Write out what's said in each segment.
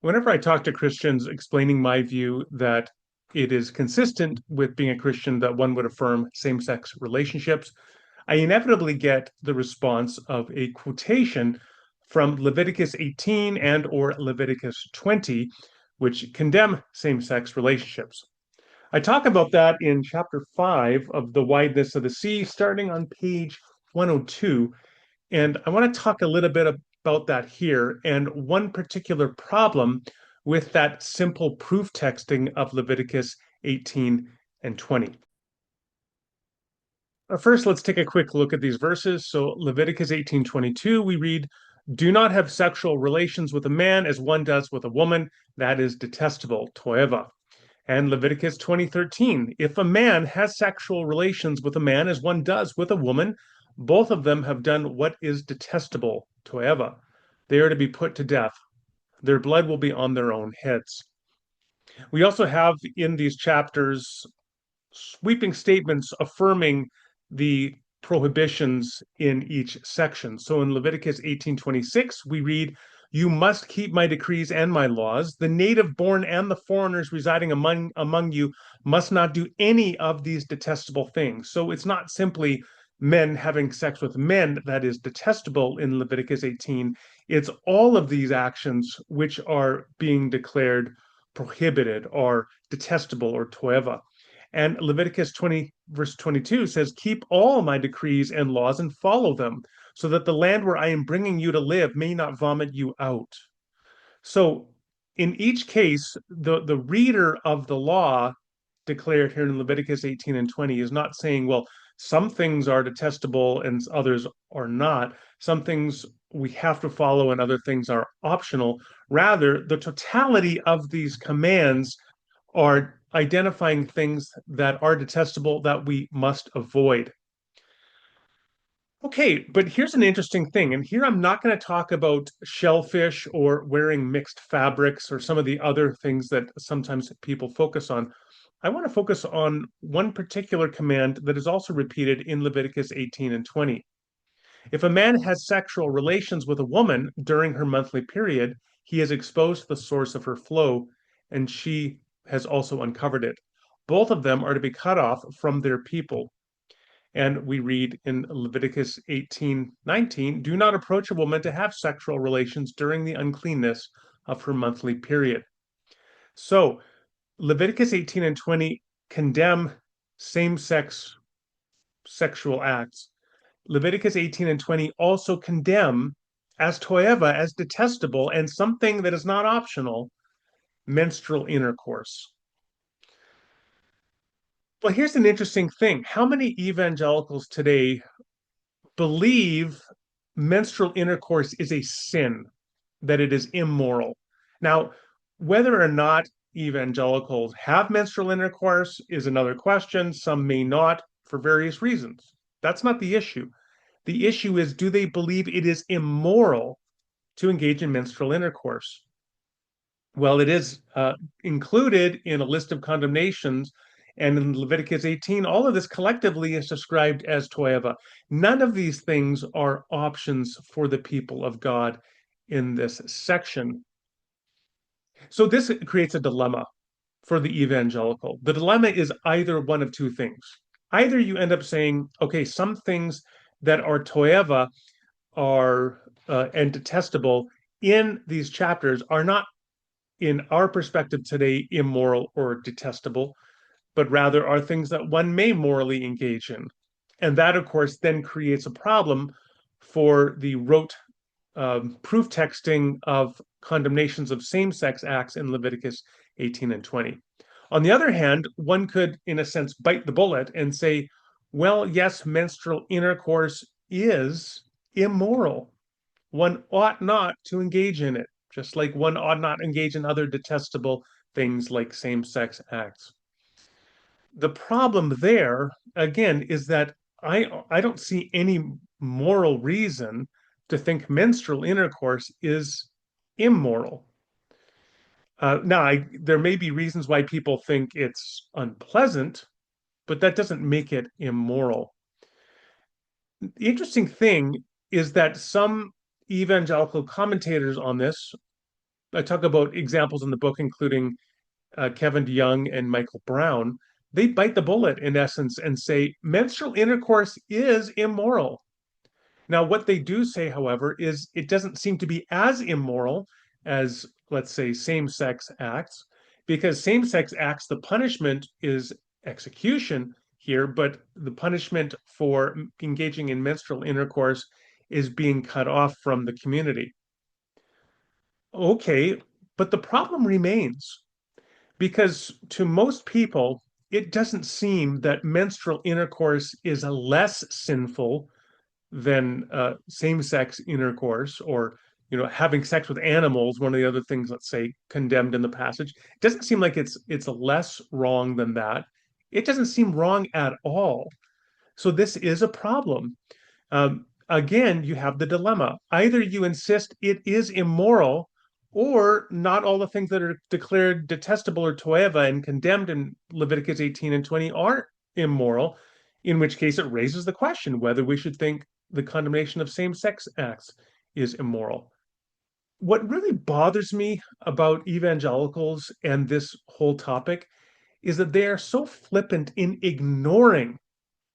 Whenever I talk to Christians explaining my view that it is consistent with being a Christian that one would affirm same-sex relationships, I inevitably get the response of a quotation from Leviticus 18 and or Leviticus 20, which condemn same-sex relationships. I talk about that in chapter 5 of The Wideness of the Sea, starting on page 102. And I want to talk a little bit about that here and one particular problem with that simple proof texting of Leviticus 18 and 20. First, let's take a quick look at these verses. So Leviticus 18:22, we read, "Do not have sexual relations with a man as one does with a woman. That is detestable, toeva." And Leviticus 20:13, "If a man has sexual relations with a man as one does with a woman, both of them have done what is detestable, toeva. They are to be put to death. Their blood will be on their own heads." We also have in these chapters sweeping statements affirming the prohibitions in each section. So in Leviticus 18:26, we read, "You must keep my decrees and my laws. The native born and the foreigners residing among you must not do any of these detestable things." So it's not simply men having sex with men that is detestable in Leviticus 18. It's all of these actions which are being declared prohibited or detestable or toeva. And Leviticus 20, verse 22 says, "Keep all my decrees and laws and follow them, so that the land where I am bringing you to live may not vomit you out." So, in each case, the reader of the law declared here in Leviticus 18 and 20 is not saying, well, some things are detestable and others are not. Some things we have to follow and other things are optional. Rather, the totality of these commands are identifying things that are detestable that we must avoid. Okay, but here's an interesting thing. And here I'm not going to talk about shellfish or wearing mixed fabrics or some of the other things that sometimes people focus on. I want to focus on one particular command that is also repeated in Leviticus 18 and 20. If a man has sexual relations with a woman during her monthly period, he has exposed the source of her flow, and she has also uncovered it. Both of them are to be cut off from their people. And we read in Leviticus 18:19, "Do not approach a woman to have sexual relations during the uncleanness of her monthly period." So Leviticus 18 and 20 condemn same-sex sexual acts. Leviticus 18 and 20 also condemn as toeva, as detestable, and something that is not optional, menstrual intercourse. Well, here's an interesting thing. How many evangelicals today believe menstrual intercourse is a sin, that it is immoral? Now, whether or not evangelicals have menstrual intercourse is another question. Some may not for various reasons. That's not the issue. The issue is, do they believe it is immoral to engage in menstrual intercourse? Well, it is included in a list of condemnations. And in Leviticus 18, all of this collectively is described as toeva. None of these things are options for the people of God in this section. So this creates a dilemma for the evangelical. The dilemma is either one of two things. Either you end up saying, okay, some things that are toeva are and detestable in these chapters are not, in our perspective today, immoral or detestable, but rather are things that one may morally engage in. And that, of course, then creates a problem for the rote proof texting of condemnations of same sex acts in Leviticus 18 and 20. On the other hand, one could, in a sense, bite the bullet and say, well, yes, menstrual intercourse is immoral. One ought not to engage in it, just like one ought not engage in other detestable things like same sex acts. The problem there, again, is that I don't see any moral reason to think menstrual intercourse is immoral. There may be reasons why people think it's unpleasant, but that doesn't make it immoral. The interesting thing is that some evangelical commentators on this I talk about examples in the book, including Kevin DeYoung and Michael Brown. They bite the bullet in essence and say menstrual intercourse is immoral. Now, what they do say, however, is it doesn't seem to be as immoral as, let's say, same sex acts, because same sex acts, the punishment is execution here, but the punishment for engaging in menstrual intercourse is being cut off from the community. Okay, but the problem remains because to most people, it doesn't seem that menstrual intercourse is less sinful than same-sex intercourse or having sex with animals, one of the other things, let's say, condemned in the passage. It doesn't seem like it's less wrong than that. It doesn't seem wrong at all. So this is a problem. Again, you have the dilemma. Either you insist it is immoral, or not all the things that are declared detestable or toeva and condemned in Leviticus 18 and 20 are immoral, in which case it raises the question whether we should think the condemnation of same-sex acts is immoral. What really bothers me about evangelicals and this whole topic is that they are so flippant in ignoring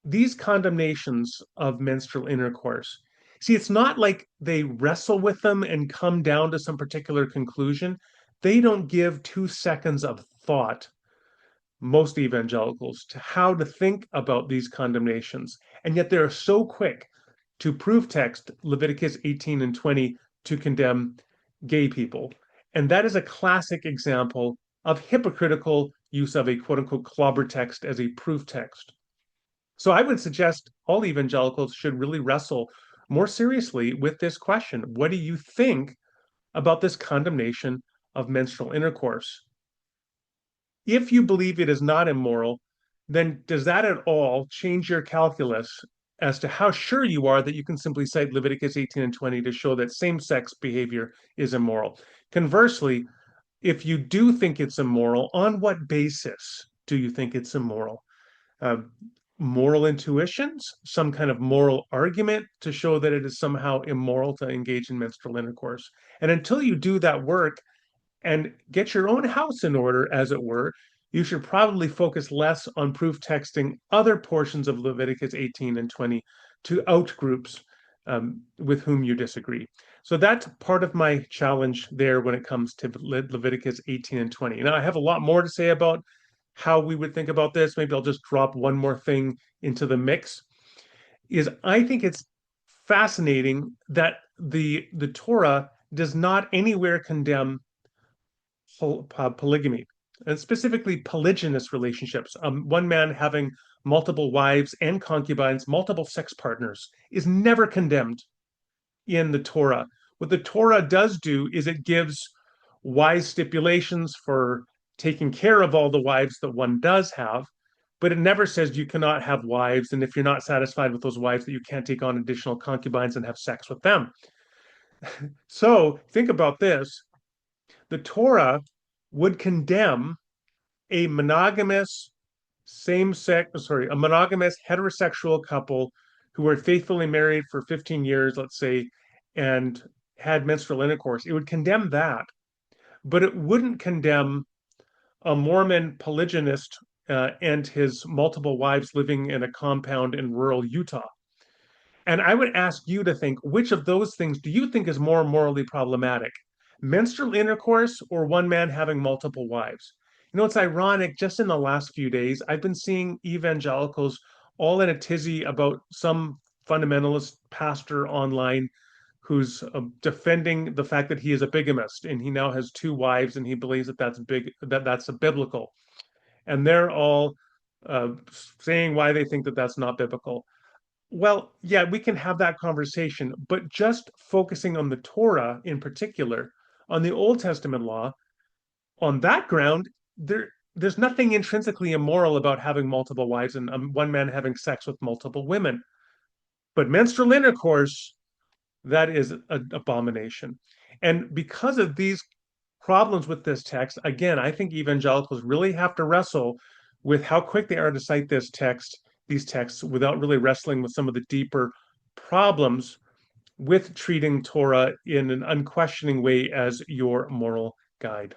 these condemnations of menstrual intercourse. See, it's not like they wrestle with them and come down to some particular conclusion. They don't give 2 seconds of thought, most evangelicals, to how to think about these condemnations. And yet they're so quick to proof text Leviticus 18 and 20 to condemn gay people. And that is a classic example of hypocritical use of a quote unquote clobber text as a proof text. So I would suggest all evangelicals should really wrestle more seriously with this question. What do you think about this condemnation of menstrual intercourse? If you believe it is not immoral, then does that at all change your calculus as to how sure you are that you can simply cite Leviticus 18 and 20 to show that same-sex behavior is immoral? Conversely, if you do think it's immoral, on what basis do you think it's immoral? uh, Moral intuitions, some kind of moral argument to show that it is somehow immoral to engage in menstrual intercourse. And until you do that work and get your own house in order, as it were, you should probably focus less on proof texting other portions of Leviticus 18 and 20 to outgroups with whom you disagree. So that's part of my challenge there when it comes to Leviticus 18 and 20. Now, I have a lot more to say about how we would think about this. Maybe I'll just drop one more thing into the mix. Is I think it's fascinating that the Torah does not anywhere condemn polygamy, and specifically polygynous relationships. One man having multiple wives and concubines, multiple sex partners, is never condemned in the Torah. What the Torah does do is it gives wise stipulations for taking care of all the wives that one does have, but it never says you cannot have wives, and if you're not satisfied with those wives, that you can't take on additional concubines and have sex with them. So think about this. The Torah would condemn a monogamous a monogamous heterosexual couple who were faithfully married for 15 years, let's say, and had menstrual intercourse. It would condemn that, but it wouldn't condemn a Mormon polygynist and his multiple wives living in a compound in rural Utah. And I would ask you to think, which of those things do you think is more morally problematic? Menstrual intercourse or one man having multiple wives? It's ironic, just in the last few days, I've been seeing evangelicals all in a tizzy about some fundamentalist pastor online who's defending the fact that he is a bigamist and he now has two wives and he believes that's a biblical. And they're all saying why they think that that's not biblical. Well, yeah, we can have that conversation, but just focusing on the Torah in particular, on the Old Testament law, on that ground, there's nothing intrinsically immoral about having multiple wives and one man having sex with multiple women. But menstrual intercourse, that is an abomination. And because of these problems with this text, again, I think evangelicals really have to wrestle with how quick they are to cite these texts, without really wrestling with some of the deeper problems with treating Torah in an unquestioning way as your moral guide.